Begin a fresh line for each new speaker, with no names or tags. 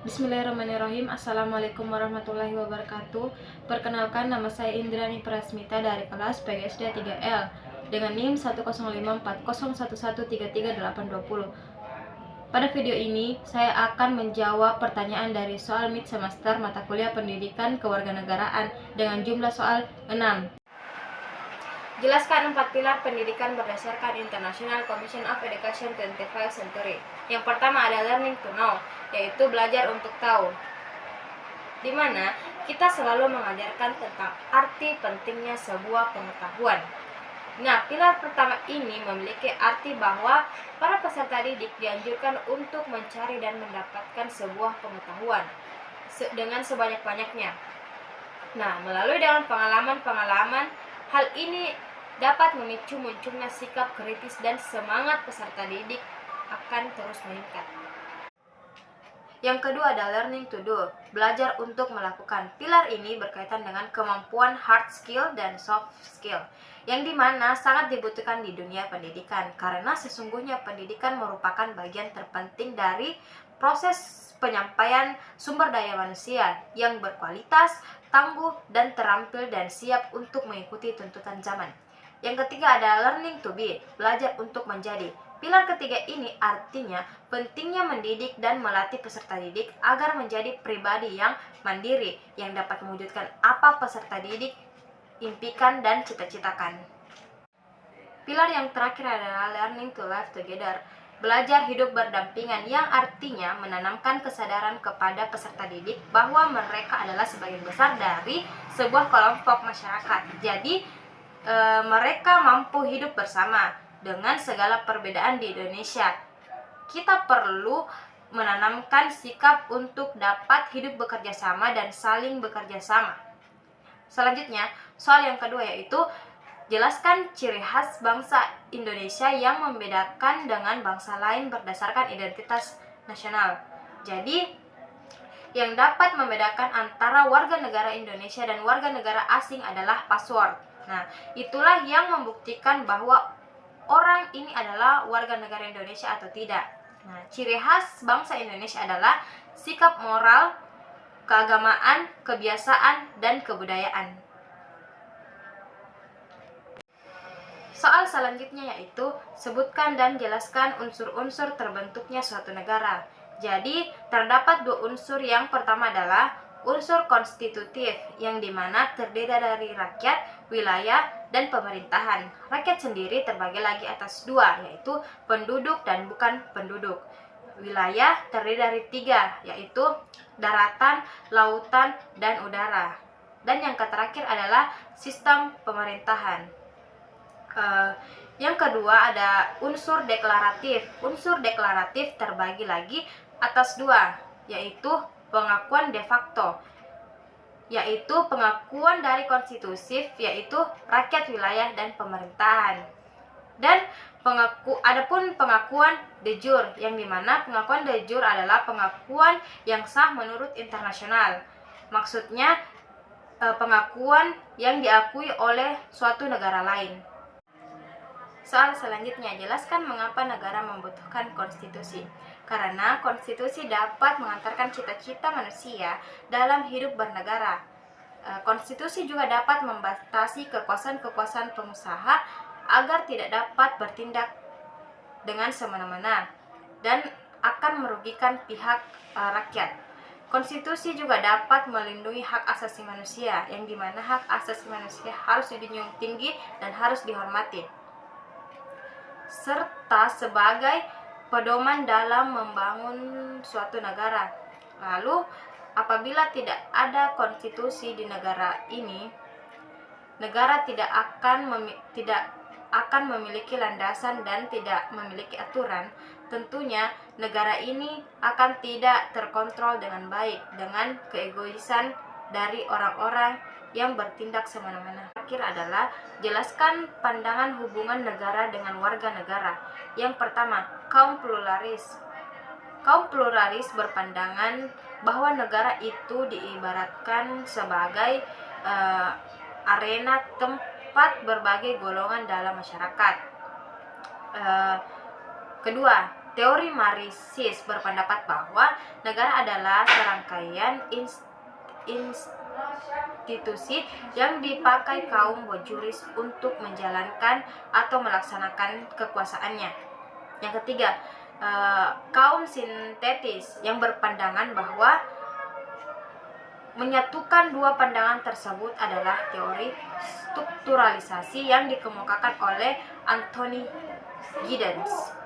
Bismillahirrahmanirrahim. Assalamualaikum warahmatullahi wabarakatuh. Perkenalkan, nama saya Indrani Prasmita dari kelas PGSD 3L dengan NIM 1054011333820. Pada video ini, saya akan menjawab pertanyaan dari soal mid semester mata kuliah Pendidikan Kewarganegaraan dengan jumlah soal 6. Jelaskan 4 pilar pendidikan berdasarkan International Commission of Education 21st Century. Yang pertama ada learning to know, yaitu belajar untuk tahu, di mana kita selalu mengajarkan tentang arti pentingnya sebuah pengetahuan. Nah, pilar pertama ini memiliki arti bahwa para peserta didik dianjurkan untuk mencari dan mendapatkan sebuah pengetahuan dengan sebanyak-banyaknya. Nah, melalui dalam pengalaman-pengalaman, hal ini dapat memicu munculnya sikap kritis dan semangat peserta didik akan terus meningkat. Yang kedua ada learning to do, belajar untuk melakukan. Pilar ini berkaitan dengan kemampuan hard skill dan soft skill, yang dimana sangat dibutuhkan di dunia pendidikan, karena sesungguhnya pendidikan merupakan bagian terpenting dari proses penyampaian sumber daya manusia yang berkualitas, tangguh, dan terampil dan siap untuk mengikuti tuntutan zaman. Yang ketiga ada learning to be, belajar untuk menjadi. Pilar ketiga ini artinya pentingnya mendidik dan melatih peserta didik agar menjadi pribadi yang mandiri, yang dapat mewujudkan apa peserta didik impikan dan cita-citakan. Pilar yang terakhir adalah learning to live together, belajar hidup berdampingan, yang artinya menanamkan kesadaran kepada peserta didik bahwa mereka adalah sebagian besar dari sebuah kelompok masyarakat. Jadi mereka mampu hidup bersama dengan segala perbedaan di Indonesia. Kita perlu menanamkan sikap untuk dapat hidup bekerja sama dan saling bekerja sama. Selanjutnya, soal yang kedua yaitu jelaskan ciri khas bangsa Indonesia yang membedakan dengan bangsa lain berdasarkan identitas nasional. Jadi, yang dapat membedakan antara warga negara Indonesia dan warga negara asing adalah password. Nah, itulah yang membuktikan bahwa orang ini adalah warga negara Indonesia atau tidak. Nah, ciri khas bangsa Indonesia adalah sikap moral, keagamaan, kebiasaan, dan kebudayaan. Soal selanjutnya yaitu sebutkan dan jelaskan unsur-unsur terbentuknya suatu negara. Jadi, terdapat dua unsur. Yang pertama adalah unsur konstitutif, yang dimana terdiri dari rakyat, wilayah, dan pemerintahan. Rakyat sendiri terbagi lagi atas dua, yaitu penduduk dan bukan penduduk. Wilayah terdiri dari tiga, yaitu daratan, lautan, dan udara. Dan yang terakhir adalah sistem pemerintahan. Yang kedua ada unsur deklaratif. Unsur deklaratif terbagi lagi atas dua, yaitu pengakuan de facto, yaitu pengakuan dari konstitusi, yaitu rakyat, wilayah, dan pemerintahan. Dan adapun pengakuan de jure, yang dimana pengakuan de jure adalah pengakuan yang sah menurut internasional. Maksudnya pengakuan yang diakui oleh suatu negara lain. Soal selanjutnya, jelaskan mengapa negara membutuhkan konstitusi. Karena konstitusi dapat mengantarkan cita-cita manusia dalam hidup bernegara. Konstitusi juga dapat membatasi kekuasaan-kekuasaan pengusaha agar tidak dapat bertindak dengan semena-mena dan akan merugikan pihak rakyat. Konstitusi juga dapat melindungi hak asasi manusia, yang dimana hak asasi manusia harus dijunjung tinggi dan harus dihormati, serta sebagai pedoman dalam membangun suatu negara. Lalu, apabila tidak ada konstitusi di negara ini, negara tidak akan memiliki landasan dan tidak memiliki aturan. Tentunya negara ini akan tidak terkontrol dengan baik dengan keegoisan dari orang-orang yang bertindak semena-mena. Terakhir adalah jelaskan pandangan hubungan negara dengan warga negara. Yang pertama, kaum pluralis. Kaum pluralis berpandangan bahwa negara itu diibaratkan sebagai arena tempat berbagai golongan dalam masyarakat. Kedua, Teori Marxis berpendapat bahwa negara adalah serangkaian institusi yang dipakai kaum bourgeois untuk menjalankan atau melaksanakan kekuasaannya. Yang ketiga, kaum sintetis yang berpandangan bahwa menyatukan dua pandangan tersebut adalah teori strukturalisasi yang dikemukakan oleh Anthony Giddens.